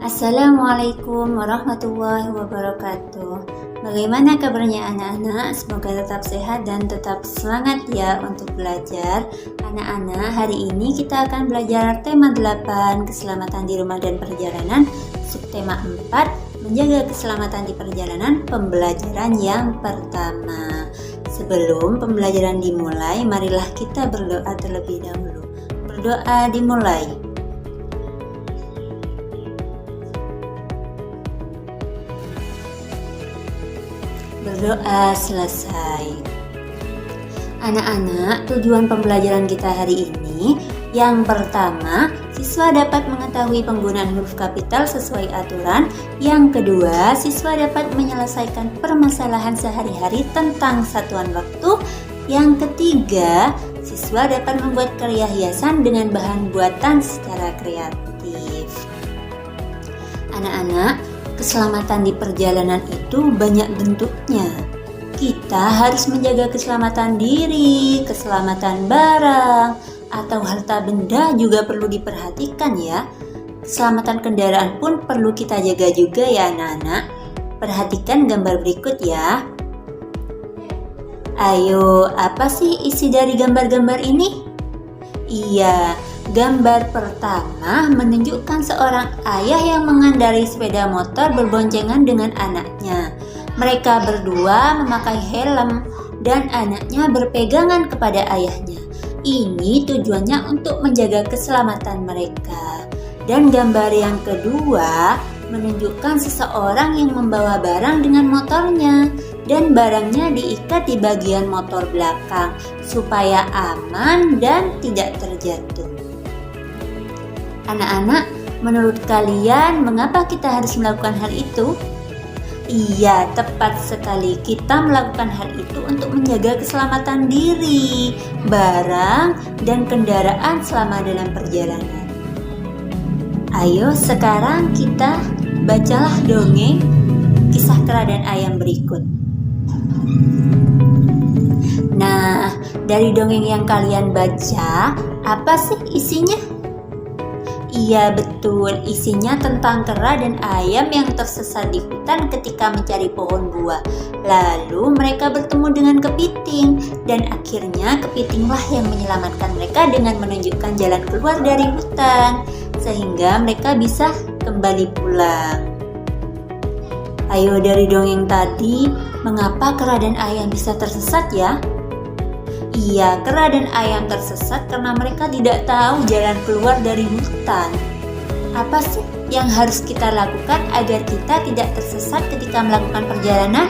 Assalamualaikum warahmatullahi wabarakatuh. Bagaimana kabarnya anak-anak? Semoga tetap sehat dan tetap semangat ya untuk belajar. Anak-anak, hari ini kita akan belajar tema 8, keselamatan di rumah dan perjalanan. Subtema 4, menjaga keselamatan di perjalanan, pembelajaran yang pertama. Sebelum pembelajaran dimulai, marilah kita berdoa terlebih dahulu. Berdoa dimulai. Berdoa selesai. Anak-anak, tujuan pembelajaran kita hari ini yang pertama, siswa dapat mengetahui penggunaan huruf kapital sesuai aturan. Yang kedua, siswa dapat menyelesaikan permasalahan sehari-hari tentang satuan waktu. Yang ketiga, siswa dapat membuat karya hiasan dengan bahan buatan secara kreatif. Anak-anak, keselamatan di perjalanan itu banyak bentuknya. Kita harus menjaga keselamatan diri, keselamatan barang, atau harta benda juga perlu diperhatikan ya. Keselamatan kendaraan pun perlu kita jaga juga ya anak-anak. Perhatikan gambar berikut ya. Ayo, apa sih isi dari gambar-gambar ini? Iya, gambar pertama menunjukkan seorang ayah yang mengendarai sepeda motor berboncengan dengan anaknya. Mereka berdua memakai helm dan anaknya berpegangan kepada ayahnya. Ini tujuannya untuk menjaga keselamatan mereka. Dan gambar yang kedua menunjukkan seseorang yang membawa barang dengan motornya dan barangnya diikat di bagian motor belakang supaya aman dan tidak terjatuh. Anak-anak, menurut kalian mengapa kita harus melakukan hal itu? Iya, tepat sekali. Kita melakukan hal itu untuk menjaga keselamatan diri, barang, dan kendaraan selama dalam perjalanan. Ayo sekarang kita bacalah dongeng kisah kera dan ayam berikut. Nah, dari dongeng yang kalian baca, apa sih isinya? Iya betul, isinya tentang kera dan ayam yang tersesat di hutan ketika mencari pohon buah. Lalu mereka bertemu dengan kepiting dan akhirnya kepitinglah yang menyelamatkan mereka dengan menunjukkan jalan keluar dari hutan sehingga mereka bisa kembali pulang. Ayo dari dongeng tadi, mengapa kera dan ayam bisa tersesat ya? Iya, kera dan ayam tersesat karena mereka tidak tahu jalan keluar dari hutan. Apa sih yang harus kita lakukan agar kita tidak tersesat ketika melakukan perjalanan?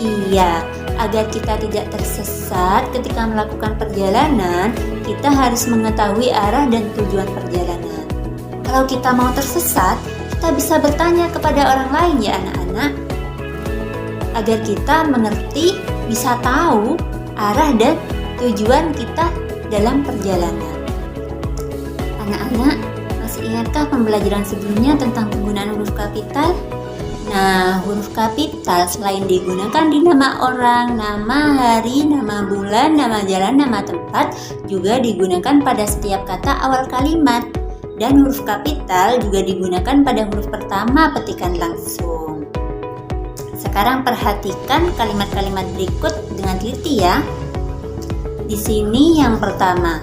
Iya, agar kita tidak tersesat ketika melakukan perjalanan, kita harus mengetahui arah dan tujuan perjalanan. Kalau kita mau tersesat, kita bisa bertanya kepada orang lain ya anak-anak. Agar kita mengerti, bisa tahu arah dan tujuan kita dalam perjalanan. Anak-anak, masih ingatkah pembelajaran sebelumnya tentang penggunaan huruf kapital? Nah, huruf kapital selain digunakan di nama orang, nama hari, nama bulan, nama jalan, nama tempat, juga digunakan pada setiap kata awal kalimat. Dan huruf kapital juga digunakan pada huruf pertama petikan langsung. Sekarang perhatikan kalimat-kalimat berikut dengan teliti ya. Di sini yang pertama,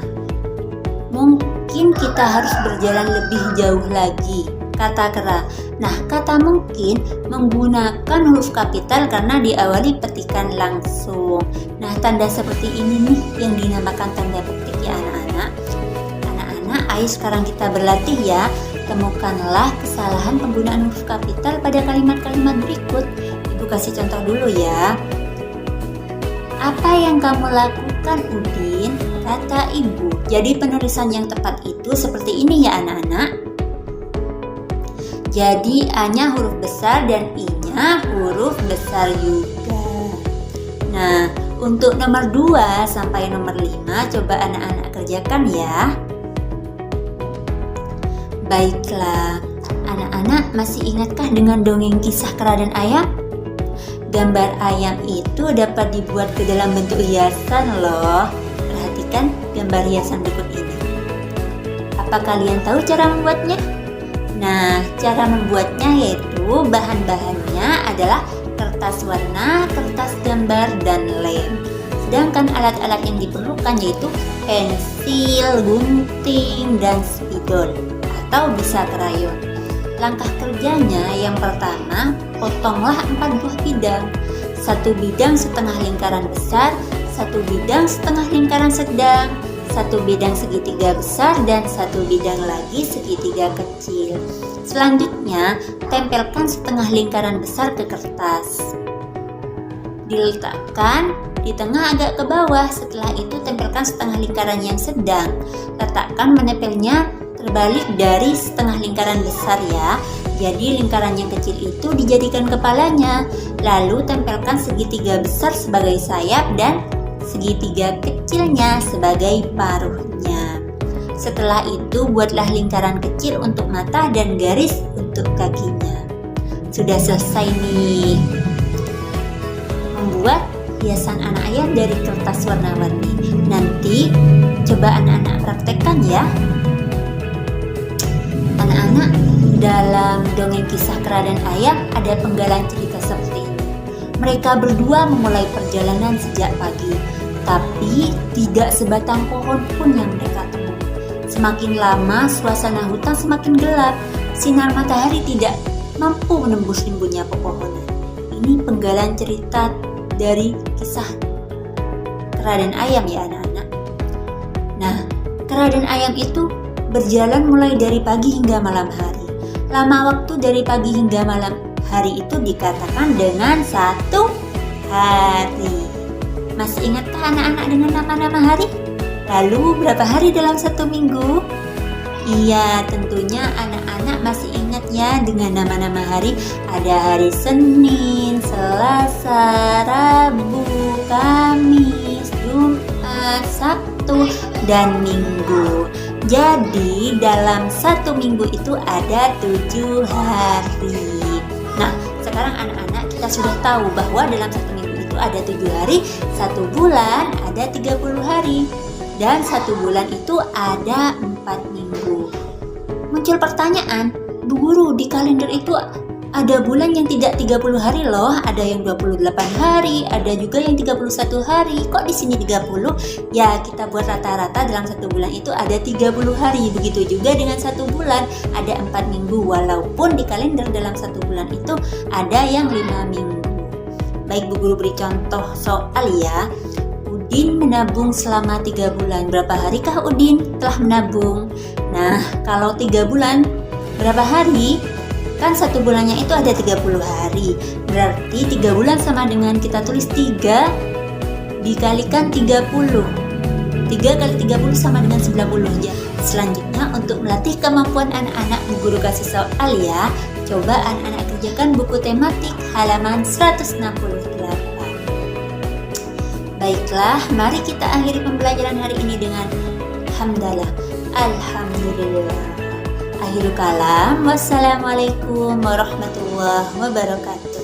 mungkin kita harus berjalan lebih jauh lagi, kata kera. Nah, kata mungkin menggunakan huruf kapital karena diawali petikan langsung. Nah, tanda seperti ini nih yang dinamakan tanda petik ya anak-anak. Anak-anak, ayo sekarang kita berlatih ya. Temukanlah kesalahan penggunaan huruf kapital pada kalimat-kalimat berikut. Ibu kasih contoh dulu ya. Apa yang kamu lakukan, Udin? Kata ibu. Jadi penulisan yang tepat itu seperti ini ya anak-anak. Jadi A-nya huruf besar dan I-nya huruf besar juga. Nah, untuk nomor 2 sampai nomor 5 coba anak-anak kerjakan ya. Baiklah, anak-anak masih ingatkah dengan dongeng kisah kera dan ayam? Gambar ayam itu dapat dibuat ke dalam bentuk hiasan loh. Perhatikan gambar hiasan berikut ini. Apa kalian tahu cara membuatnya? Nah, cara membuatnya yaitu bahan-bahannya adalah kertas warna, kertas gambar, dan lem. Sedangkan alat-alat yang diperlukan yaitu pensil, gunting, dan spidol atau bisa krayon. Langkah kerjanya yang pertama, potonglah 4 buah bidang. 1 bidang setengah lingkaran besar, 1 bidang setengah lingkaran sedang, 1 bidang segitiga besar, dan 1 bidang lagi segitiga kecil. Selanjutnya, tempelkan setengah lingkaran besar ke kertas. Diletakkan di tengah agak ke bawah. Setelah itu tempelkan setengah lingkaran yang sedang. Letakkan menempelnya terbalik dari setengah lingkaran besar ya. Jadi lingkaran yang kecil itu dijadikan kepalanya. Lalu tempelkan segitiga besar sebagai sayap dan segitiga kecilnya sebagai paruhnya. Setelah itu buatlah lingkaran kecil untuk mata dan garis untuk kakinya. Sudah selesai nih membuat hiasan anak ayam dari kertas warna-warni. Nanti coba anak-anak praktekkan ya. Anak-anak, dalam dongeng kisah Kera dan Ayam ada penggalan cerita seperti ini. Mereka berdua memulai perjalanan sejak pagi, tapi tidak sebatang pohon pun yang mereka temui. Semakin lama suasana hutan semakin gelap. Sinar matahari tidak mampu menembus rimbunnya pepohonan. Ini penggalan cerita dari kisah Kera dan Ayam ya anak-anak. Nah, Kera dan Ayam itu berjalan mulai dari pagi hingga malam hari. Lama waktu dari pagi hingga malam hari itu dikatakan dengan 1 hari. Masih ingatkah anak-anak dengan nama-nama hari? Lalu berapa hari dalam 1 minggu? Iya, tentunya anak-anak masih ingat ya dengan nama-nama hari. Ada hari Senin, Selasa, Rabu, Kamis, Jumat, Sabtu, dan Minggu. Jadi dalam 1 minggu itu ada 7 hari. Nah, sekarang anak-anak kita sudah tahu bahwa dalam 1 minggu itu ada 7 hari, 1 bulan ada 30 hari. Dan 1 bulan itu ada 4 minggu. Muncul pertanyaan, Bu Guru, di kalender itu ada bulan yang tidak 30 hari loh, ada yang 28 hari, ada juga yang 31 hari. Kok di sini 30? Ya, kita buat rata-rata dalam 1 bulan itu ada 30 hari. Begitu juga dengan 1 bulan, ada 4 minggu. Walaupun di kalender dalam 1 bulan itu ada yang 5 minggu. Baik, Bu Guru beri contoh soal ya. Udin menabung selama 3 bulan. Berapa harikah Udin telah menabung? Nah, kalau 3 bulan, berapa hari? Kan 1 bulannya itu ada 30 hari. Berarti 3 bulan sama dengan kita tulis 3 dikalikan 30. 3 kali 30 sama dengan 90 ya. Selanjutnya untuk melatih kemampuan anak-anak, Bu Guru kasih soal ya. Coba anak-anak kerjakan buku tematik halaman 168. Baiklah, mari kita akhiri pembelajaran hari ini dengan hamdalah. Alhamdulillah. Akhirul kalam. Wassalamualaikum warahmatullahi wabarakatuh.